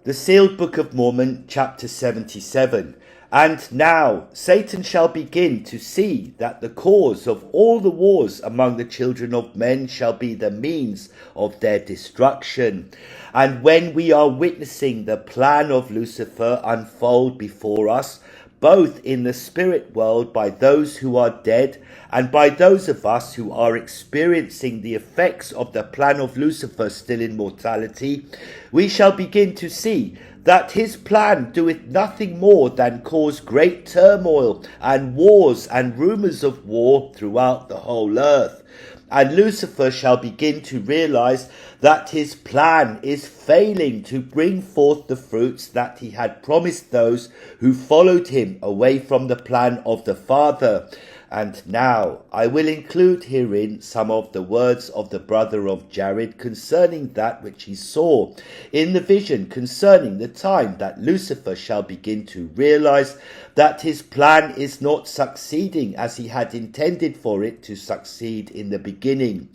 The Sealed Book of Mormon, chapter 77. And now Satan shall begin to see that the cause of all the wars among the children of men shall be the means of their destruction. And when we are witnessing the plan of Lucifer unfold before us, both in the spirit world by those who are dead and by those of us who are experiencing the effects of the plan of Lucifer still in mortality, we shall begin to see that his plan doeth nothing more than cause great turmoil and wars and rumours of war throughout the whole earth. And Lucifer shall begin to realize that his plan is failing to bring forth the fruits that he had promised those who followed him away from the plan of the Father. And now I will include herein some of the words of the brother of Jared concerning that which he saw in the vision concerning the time that Lucifer shall begin to realize that his plan is not succeeding as he had intended for it to succeed in the beginning.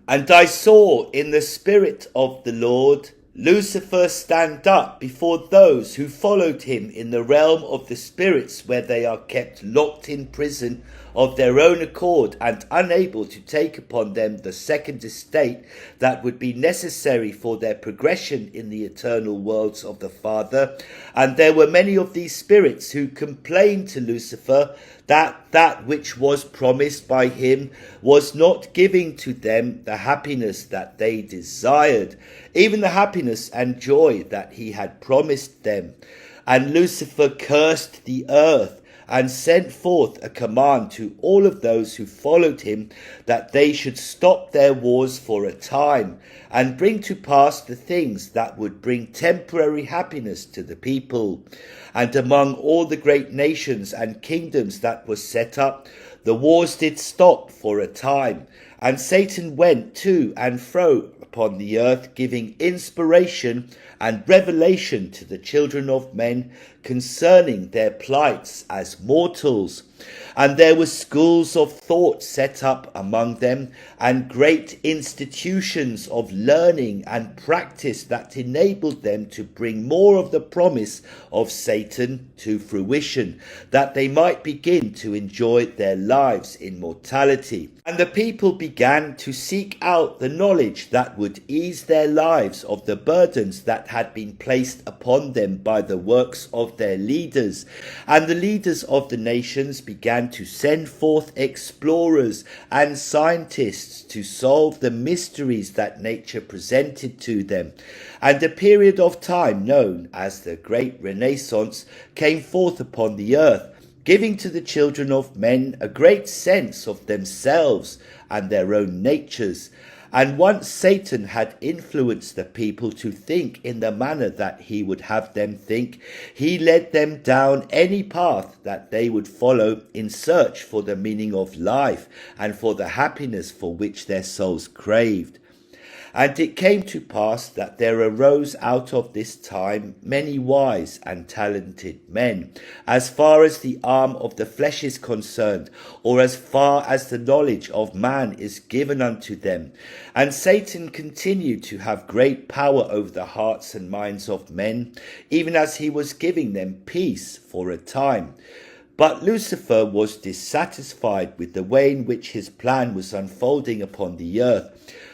And I saw in the Spirit of the Lord Lucifer stand up before those who followed him in the realm of the spirits, where they are kept locked in prison of their own accord and unable to take upon them the second estate that would be necessary for their progression in the eternal worlds of the Father. And there were many of these spirits who complained to Lucifer that which was promised by him was not giving to them the happiness that they desired, even the happiness and joy that he had promised them. And Lucifer cursed the earth and sent forth a command to all of those who followed him that they should stop their wars for a time and bring to pass the things that would bring temporary happiness to the people. And among all the great nations and kingdoms that were set up, the wars did stop for a time, and Satan went to and fro upon the earth, giving inspiration and revelation to the children of men concerning their plights as mortals. And there were schools of thought set up among them, and great institutions of learning and practice that enabled them to bring more of the promise of Satan to fruition, that they might begin to enjoy their lives in mortality. And the people began to seek out the knowledge that would ease their lives of the burdens that had been placed upon them by the works of their leaders. And the leaders of the nations began to send forth explorers and scientists to solve the mysteries that nature presented to them. And a period of time known as the Great Renaissance came forth upon the earth, giving to the children of men a great sense of themselves and their own natures. And once Satan had influenced the people to think in the manner that he would have them think, he led them down any path that they would follow in search for the meaning of life and for the happiness for which their souls craved. And it came to pass that there arose out of this time many wise and talented men, as far as the arm of the flesh is concerned, or as far as the knowledge of man is given unto them. And Satan continued to have great power over the hearts and minds of men, even as he was giving them peace for a time. But Lucifer was dissatisfied with the way in which his plan was unfolding upon the earth,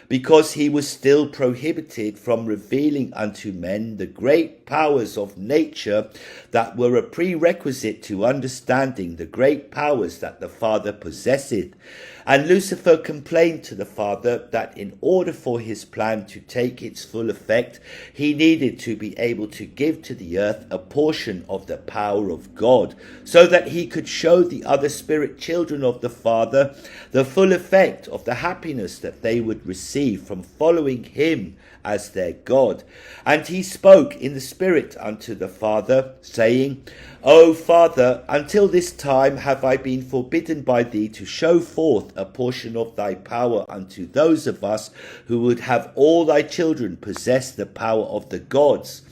because he was still prohibited from revealing unto men the great powers of nature that were a prerequisite to understanding the great powers that the Father possesseth. And Lucifer complained to the Father that in order for his plan to take its full effect, he needed to be able to give to the earth a portion of the power of God, so that he could show the other spirit children of the Father the full effect of the happiness that they would receive from following him as their God. And he spoke in the Spirit unto the Father, saying, O Father, until this time have I been forbidden by thee to show forth a portion of thy power unto those of us who would have all thy children possess the power of the gods.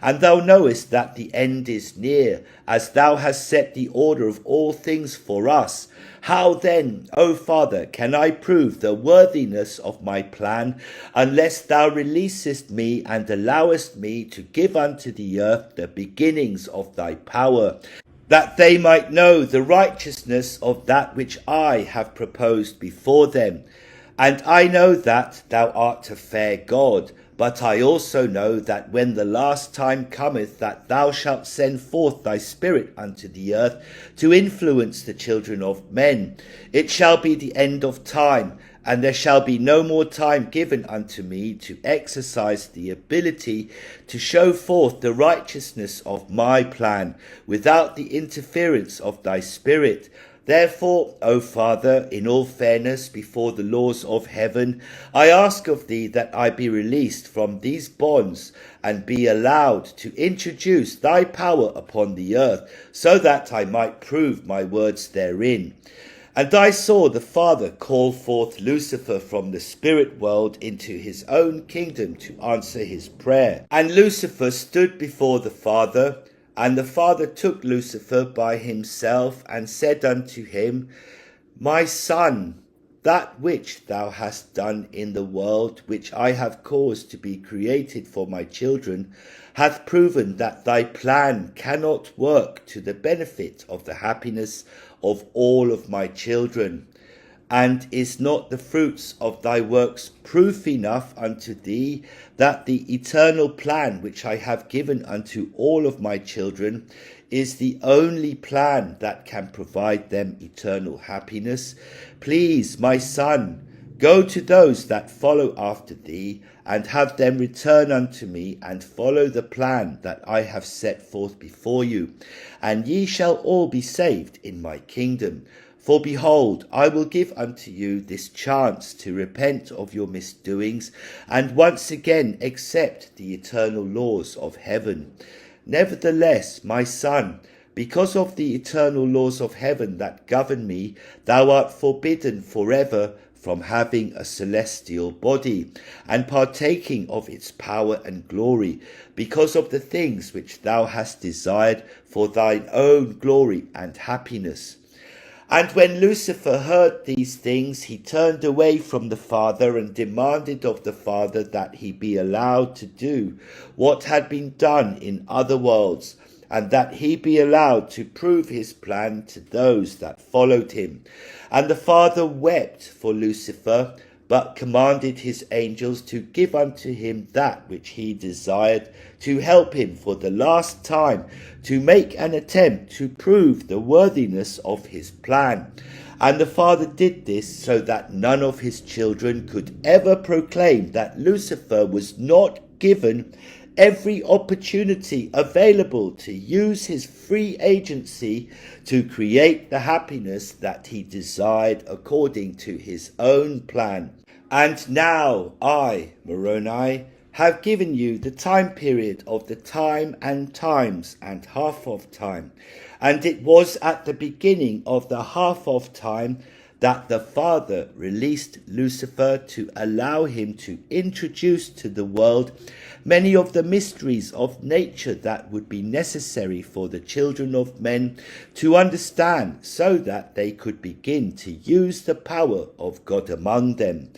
And thou knowest that the end is near, as thou hast set the order of all things for us. How then, O Father, can I prove the worthiness of my plan, unless thou releasest me and allowest me to give unto the earth the beginnings of thy power, that they might know the righteousness of that which I have proposed before them? And I know that thou art a fair God, but I also know that when the last time cometh, that thou shalt send forth thy Spirit unto the earth to influence the children of men. It shall be the end of time, and there shall be no more time given unto me to exercise the ability to show forth the righteousness of my plan, without the interference of thy Spirit. Therefore, O Father, in all fairness before the laws of heaven, I ask of thee that I be released from these bonds and be allowed to introduce thy power upon the earth, so that I might prove my words therein. And I saw the Father call forth Lucifer from the spirit world into his own kingdom to answer his prayer. And Lucifer stood before the Father, and the Father took Lucifer by himself, and said unto him, My son, that which thou hast done in the world, which I have caused to be created for my children, hath proven that thy plan cannot work to the benefit of the happiness of all of my children. And is not the fruits of thy works proof enough unto thee that the eternal plan which I have given unto all of my children is the only plan that can provide them eternal happiness? Please, my son, go to those that follow after thee, and have them return unto me, and follow the plan that I have set forth before you, and ye shall all be saved in my kingdom. For behold, I will give unto you this chance to repent of your misdoings, and once again accept the eternal laws of heaven. Nevertheless, my son, because of the eternal laws of heaven that govern me, thou art forbidden forever from having a celestial body, and partaking of its power and glory, because of the things which thou hast desired for thine own glory and happiness. And when Lucifer heard these things, he turned away from the Father, and demanded of the Father that he be allowed to do what had been done in other worlds, and that he be allowed to prove his plan to those that followed him. And the Father wept for Lucifer, but commanded his angels to give unto him that which he desired, to help him for the last time to make an attempt to prove the worthiness of his plan. And the Father did this so that none of his children could ever proclaim that Lucifer was not given every opportunity available to use his free agency to create the happiness that he desired according to his own plan. And now I, Moroni, have given you the time period of the time and times and half of time. And it was at the beginning of the half of time that the Father released Lucifer to allow him to introduce to the world many of the mysteries of nature that would be necessary for the children of men to understand, so that they could begin to use the power of God among them.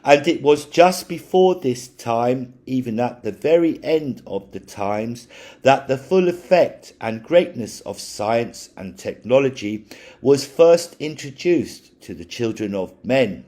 And it was just before this time, even at the very end of the times, that the full effect and greatness of science and technology was first introduced to the children of men.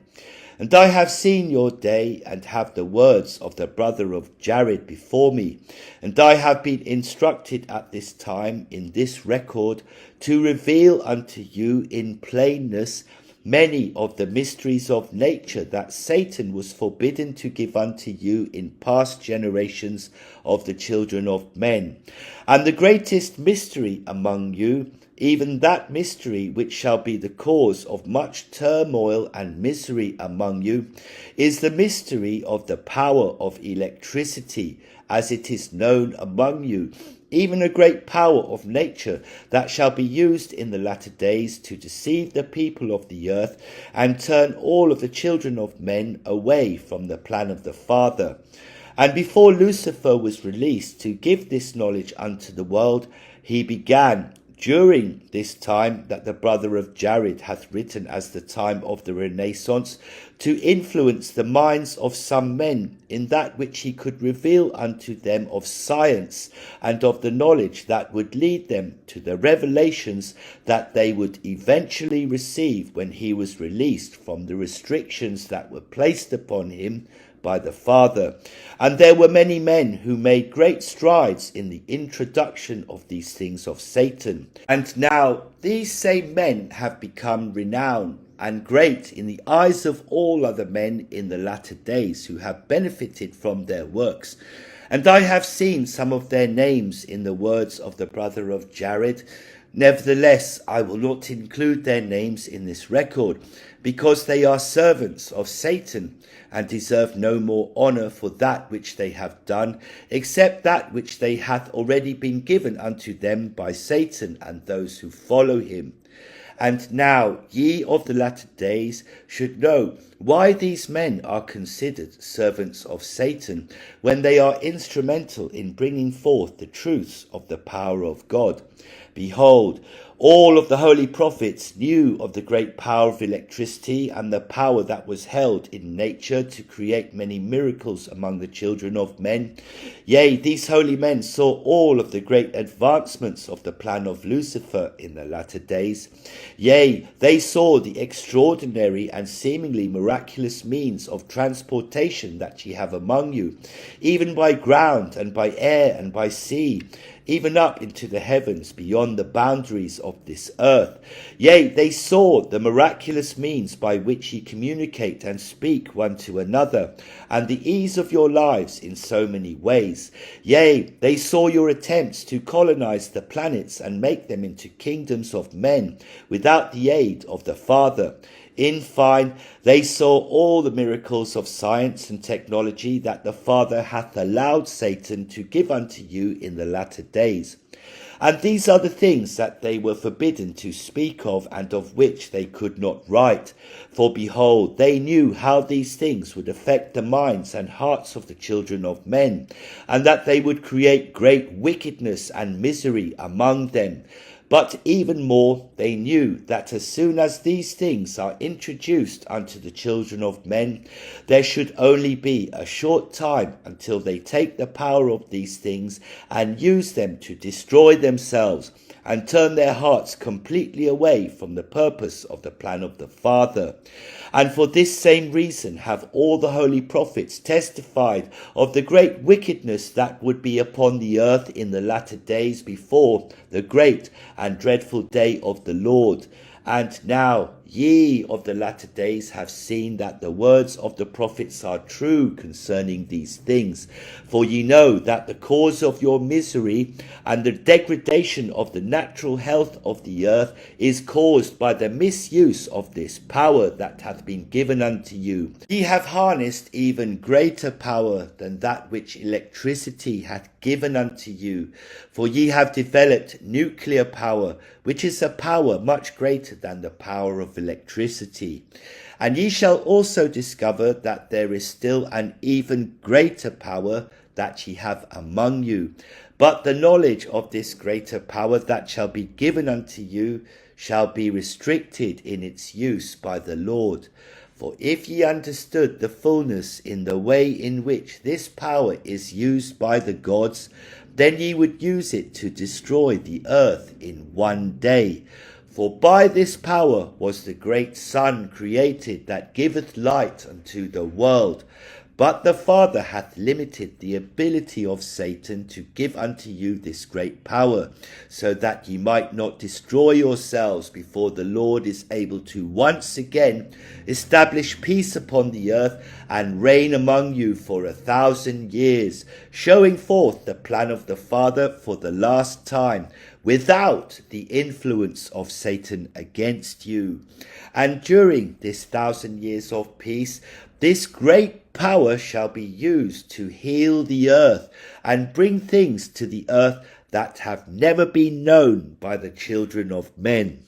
And I have seen your day, and have the words of the brother of Jared before me. And I have been instructed at this time in this record to reveal unto you in plainness many of the mysteries of nature that Satan was forbidden to give unto you in past generations of the children of men. And the greatest mystery among you, even that mystery which shall be the cause of much turmoil and misery among you, is the mystery of the power of electricity, as it is known among you, even a great power of nature that shall be used in the latter days to deceive the people of the earth, and turn all of the children of men away from the plan of the Father. And before Lucifer was released to give this knowledge unto the world, he began during this time that the brother of Jared hath written as the time of the Renaissance, to influence the minds of some men in that which he could reveal unto them of science and of the knowledge that would lead them to the revelations that they would eventually receive when he was released from the restrictions that were placed upon him by the Father. And there were many men who made great strides in the introduction of these things of Satan. And now these same men have become renowned and great in the eyes of all other men in the latter days who have benefited from their works. And I have seen some of their names in the words of the brother of Jared. Nevertheless, I will not include their names in this record, because they are servants of Satan, and deserve no more honour for that which they have done, except that which they hath already been given unto them by Satan and those who follow him. And now ye of the latter days should know why these men are considered servants of Satan, when they are instrumental in bringing forth the truths of the power of God. Behold, all of the holy prophets knew of the great power of electricity and the power that was held in nature to create many miracles among the children of men. Yea, these holy men saw all of the great advancements of the plan of Lucifer in the latter days. Yea, they saw the extraordinary and seemingly miraculous means of transportation that ye have among you, even by ground and by air and by sea, even up into the heavens beyond the boundaries of this earth. Yea, they saw the miraculous means by which ye communicate and speak one to another, and the ease of your lives in so many ways. Yea, they saw your attempts to colonize the planets and make them into kingdoms of men without the aid of the Father. In fine, they saw all the miracles of science and technology that the Father hath allowed Satan to give unto you in the latter days. And these are the things that they were forbidden to speak of, and of which they could not write. For behold, they knew how these things would affect the minds and hearts of the children of men, and that they would create great wickedness and misery among them. But even more, they knew that as soon as these things are introduced unto the children of men, there should only be a short time until they take the power of these things and use them to destroy themselves and turn their hearts completely away from the purpose of the plan of the Father. And for this same reason have all the holy prophets testified of the great wickedness that would be upon the earth in the latter days before the great and dreadful day of the Lord. And now ye of the latter days have seen that the words of the prophets are true concerning these things. For ye know that the cause of your misery and the degradation of the natural health of the earth is caused by the misuse of this power that hath been given unto you. Ye have harnessed even greater power than that which electricity hath given unto you. For ye have developed nuclear power, which is a power much greater than the power of electricity. And ye shall also discover that there is still an even greater power that ye have among you. But the knowledge of this greater power that shall be given unto you shall be restricted in its use by the Lord. For if ye understood the fullness in the way in which this power is used by the gods, then ye would use it to destroy the earth in one day. For by this power was the great sun created that giveth light unto the world. But the Father hath limited the ability of Satan to give unto you this great power, so that ye might not destroy yourselves before the Lord is able to once again establish peace upon the earth and reign among you for 1,000 years, showing forth the plan of the Father for the last time, without the influence of Satan against you. And during this 1,000 years of peace, this great power shall be used to heal the earth and bring things to the earth that have never been known by the children of men.